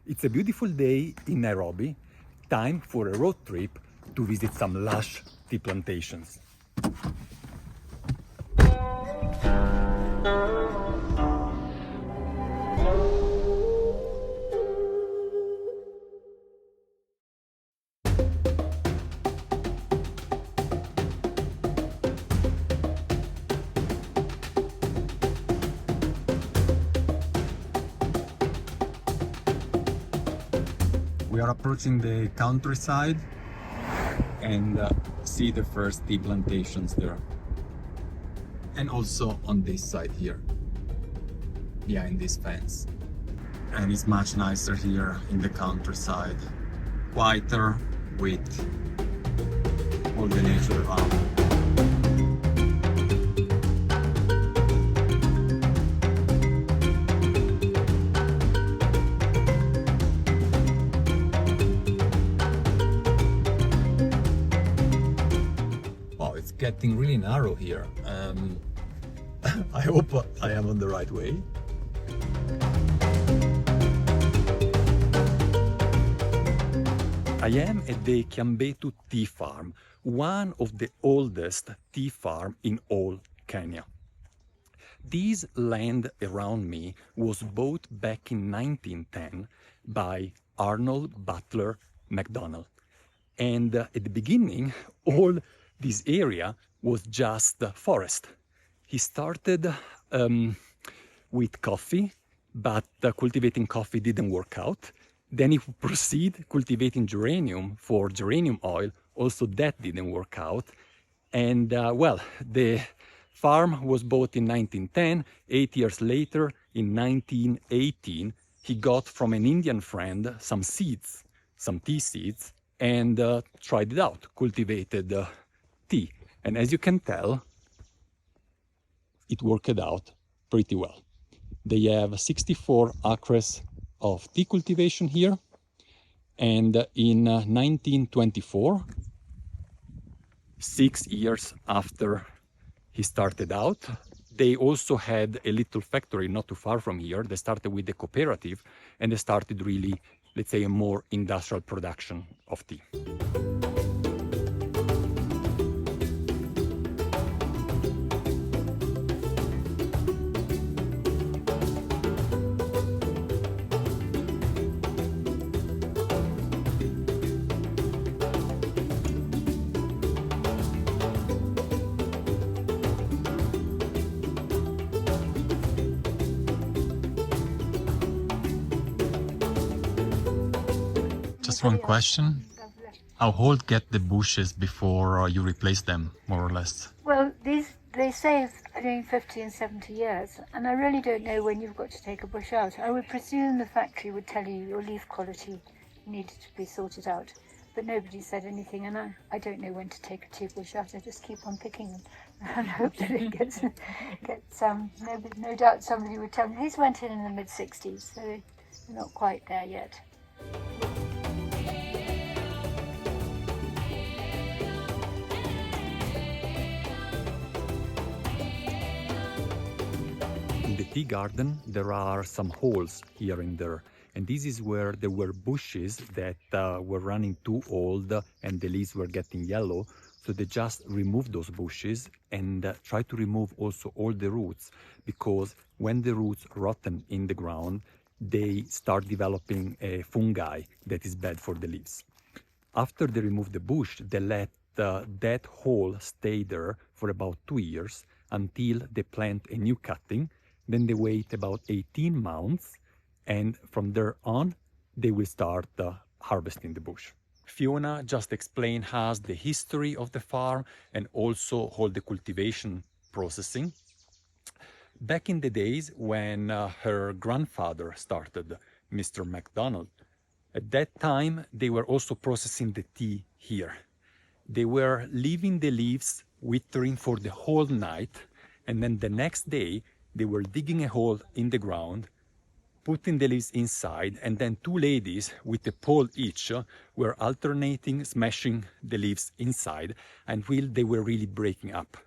It's a beautiful day in Nairobi, time for a road trip to visit some lush tea plantations. We are approaching the countryside and see the first tea plantations there. And also on this side here, behind this fence. And it's much nicer here in the countryside, quieter with all the nature around. Getting really narrow here. I hope I am on the right way. I am at the Kiambethu tea farm, one of the oldest tea farms in all Kenya. This land around me was bought back in 1910 by Arnold Butler MacDonald. And at the beginning, all this area was just forest. He started with coffee, but cultivating coffee didn't work out. Then he proceeded cultivating geranium for geranium oil. Also that didn't work out. And well, the farm was bought in 1910. 8 years later, in 1918, he got from an Indian friend some seeds, some tea seeds, and tried it out, cultivated tea. And as you can tell, it worked out pretty well. They have 64 acres of tea cultivation here. And in 1924, 6 years after he started out, they also had a little factory not too far from here. They started with the cooperative and they started really, let's say, a more industrial production of tea. Just one question. How old get the bushes before you replace them, more or less? Well, they say it's between 50 and 70 years, and I really don't know when you've got to take a bush out. I would presume the factory would tell you your leaf quality needed to be sorted out, but nobody said anything, and I don't know when to take a tea bush out. I just keep on picking them and hope that it gets no doubt somebody would tell me. These went in the mid-60s, so they're not quite there yet. In the tea garden, there are some holes here and there, and this is where there were bushes that were running too old and the leaves were getting yellow. So they just removed those bushes and try to remove also all the roots, because when the roots rotten in the ground, they start developing a fungi that is bad for the leaves. After they remove the bush, they let that hole stay there for about 2 years until they plant a new cutting. Then they wait about 18 months, and from there on, they will start harvesting the bush. Fiona just explained us the history of the farm and also all the cultivation processing. Back in the days when her grandfather started, Mr. MacDonald, at that time they were also processing the tea here. They were leaving the leaves withering for the whole night, and then the next day they were digging a hole in the ground, putting the leaves inside, and then two ladies with a pole each were alternating smashing the leaves inside until they were really breaking up.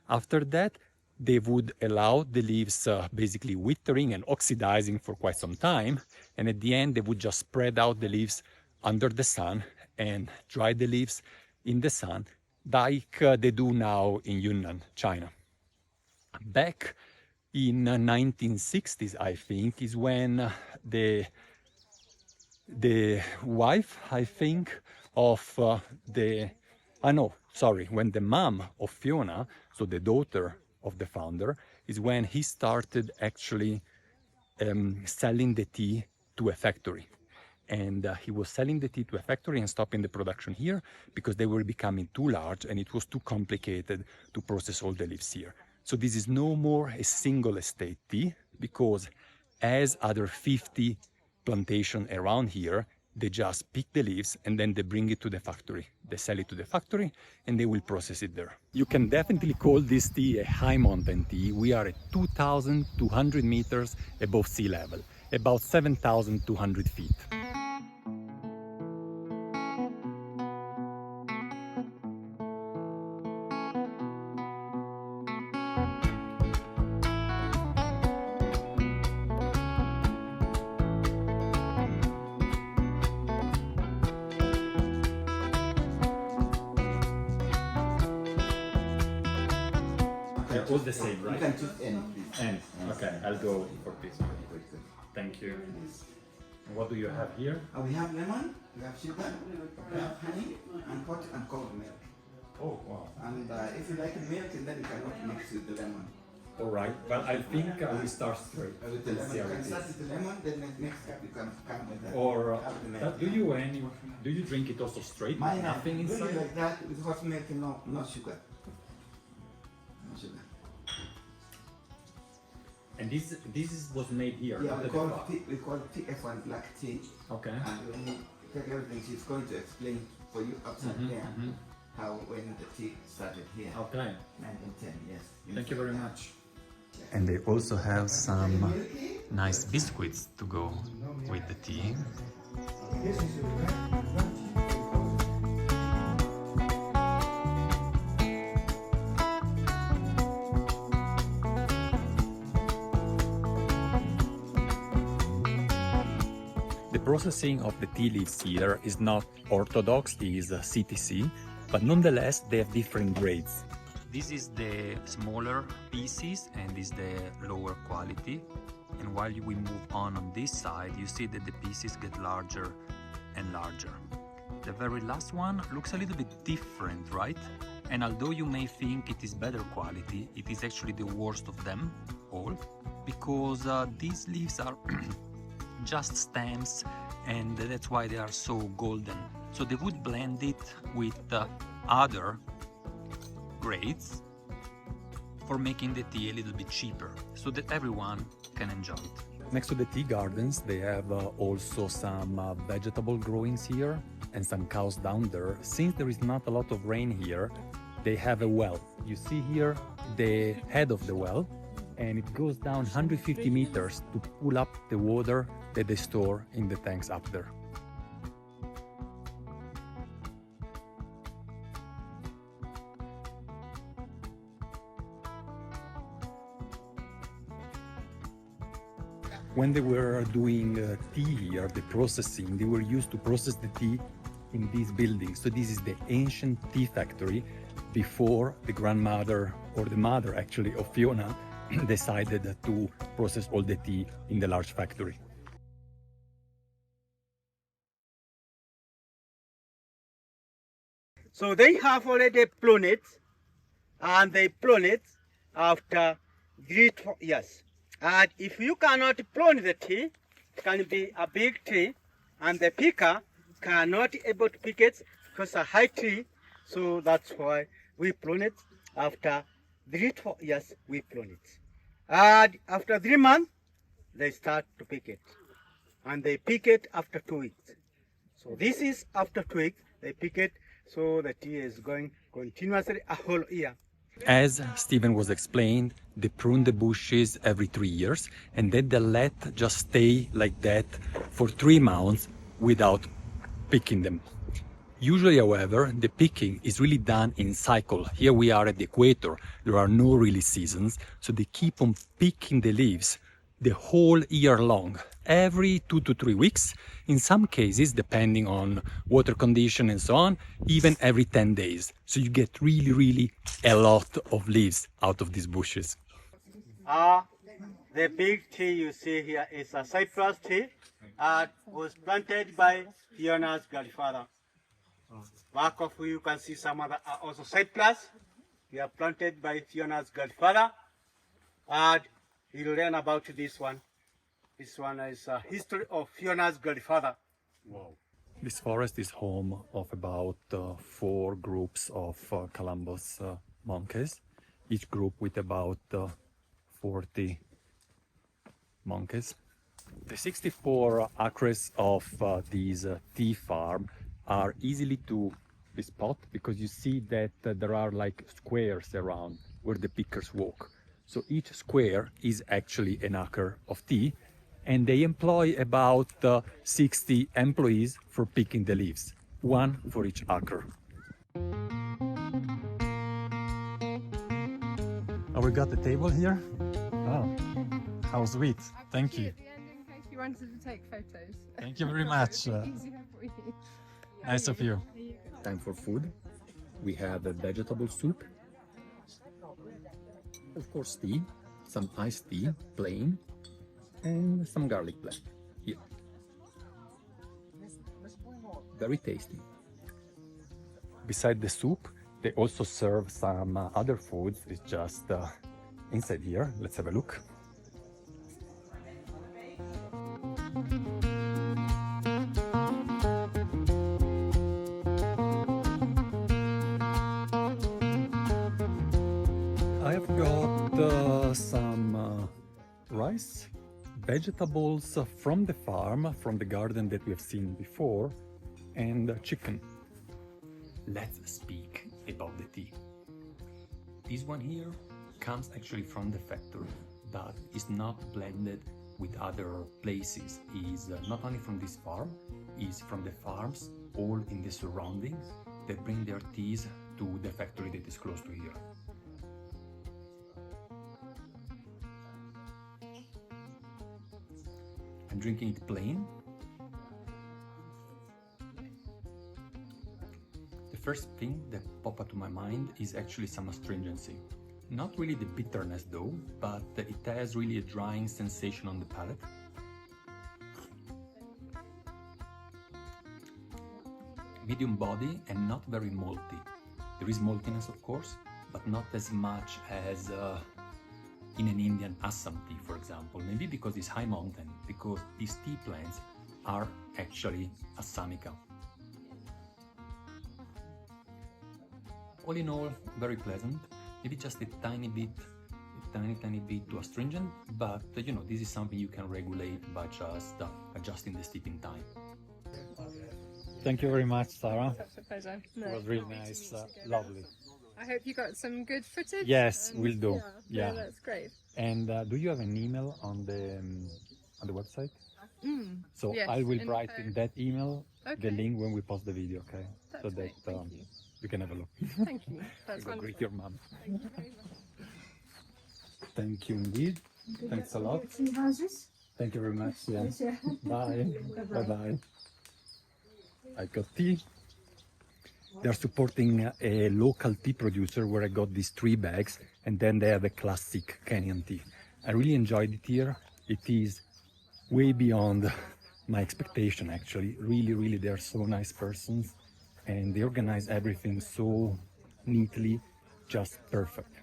After that, they would allow the leaves basically withering and oxidizing for quite some time. And at the end, they would just spread out the leaves under the sun and dry the leaves in the sun, like they do now in Yunnan, China. Back in 1960s, I think, is when the wife, I think, of when the mom of Fiona, so the daughter of the founder, is when he started actually selling the tea to a factory. And he was selling the tea to a factory and stopping the production here because they were becoming too large and it was too complicated to process all the leaves here. So this is no more a single estate tea, because as other 50 plantation around here, they just pick the leaves and then they bring it to the factory. They sell it to the factory and they will process it there. You can definitely call this tea a high mountain tea. We are at 2,200 meters above sea level, about 7,200 feet. All the same, right? You can choose any, please. And okay, I'll go for this. Thank you. And what do you have here? We have lemon, we have sugar, we have honey, and hot and cold milk. Oh, wow. And if you like milk, then you cannot mix with the lemon. All right, but I think I will start straight. With the lemon, See you how can it start is. with the lemon, then next step you can come with that. Or have the milk. do you drink it also straight? Mine, Nothing really inside? like that with hot milk, no sugar. No sugar. And this was made here. Yeah, not we at the call farm. TF1 black tea. Okay. And when you take everything, she's going to explain for you upside down how when the tea started here. Okay. 1910, yes. Thank you very much. And they also have some nice biscuits to go with the tea. The processing of the tea leaves here is not orthodox, it is CTC, but nonetheless they have different grades. This is the smaller pieces and this is the lower quality. And while we move on this side, you see that the pieces get larger and larger. The very last one looks a little bit different, right? And although you may think it is better quality, it is actually the worst of them all, because these leaves are just stems, and that's why they are so golden. So they would blend it with other grades for making the tea a little bit cheaper, so that everyone can enjoy it. Next to the tea gardens, they have also some vegetable growings here and some cows down there. Since there is not a lot of rain here, they have a well. You see here the head of the well, and it goes down 150 meters to pull up the water that they store in the tanks up there. When they were doing tea here, the processing, they were used to process the tea in these buildings. So this is the ancient tea factory before the grandmother, or the mother actually, of Fiona decided to process all the tea in the large factory. So they have already blown it, and they blown it after 3 years. And if you cannot prune the tea, it can be a big tree, and the picker cannot able to pick it because it's a high tree. So that's why we prune it. After 3 years, we prune it. And after 3 months, they start to pick it. And they pick it after 2 weeks. So this is after 2 weeks, they pick it. So the tea is going continuously a whole year. As Stephen was explained, they prune the bushes every 3 years, and then they let just stay like that for 3 months without picking them. Usually, however, the picking is really done in cycle. Here we are at the equator, there are no really seasons, so they keep on picking the leaves the whole year long, every 2 to 3 weeks, in some cases, depending on water condition and so on, even every 10 days. So you get really a lot of leaves out of these bushes. The big tree you see here is a cypress tree. Was planted by Fiona's grandfather. Back of you can see some other also cypress. They are planted by Fiona's grandfather. And you'll learn about this one. This one is a history of Fiona's grandfather. Wow. This forest is home of about 4 groups of Columbus monkeys, each group with about 40 monkeys. The 64 acres of this tea farm are easily to be spot because you see that there are like squares around where the pickers walk. So each square is actually an acre of tea, and they employ about 60 employees for picking the leaves, 1 for each acre. Oh, we got the table here? Oh, how sweet. Thank you. In case you wanted to take photos. Thank you very much. Easier for you. Nice of you. Time for food. We have a vegetable soup. Of course, tea, some iced tea, plain, and some garlic bread. Here. Very tasty. Beside the soup, they also serve some other foods. It's just inside here. Let's have a look. I've got some rice, vegetables from the farm, from the garden that we have seen before, and chicken. Let's speak about the tea. This one here comes actually from the factory, but is not blended with other places. Is not only from this farm, is from the farms all in the surroundings that bring their teas to the factory that is close to here. I'm drinking it plain. The first thing that popped up to my mind is actually some astringency. Not really the bitterness though, but it has really a drying sensation on the palate. Medium body and not very malty. There is maltiness of course, but not as much as in an Indian Assam tea, for example. Maybe because it's high mountain, because these tea plants are actually Assamica. All in all, very pleasant. Maybe just a tiny bit too astringent, but you know, this is something you can regulate by just adjusting the steeping time. Thank you very much, Sarah. Such a pleasure. It was really nice, lovely. I hope you got some good footage. Yes, and will do. Yeah, Yeah. that's great. And do you have an email on the website? So Yes, I will info. write in that email Okay. the link when we post the video, okay? That's So that great. Thank you. you can have a look. Thank you. That's Go wonderful. greet your mom. Thank you very much. Thank you indeed. Thanks a lot. houses? Thank you very much. Yeah. Bye. Bye bye. I got tea. They're supporting a local tea producer where I got these 3 bags, and then they have a classic Kenyan tea. I really enjoyed it here. It is way beyond my expectation actually. Really, they are so nice persons, and they organize everything so neatly, just perfect.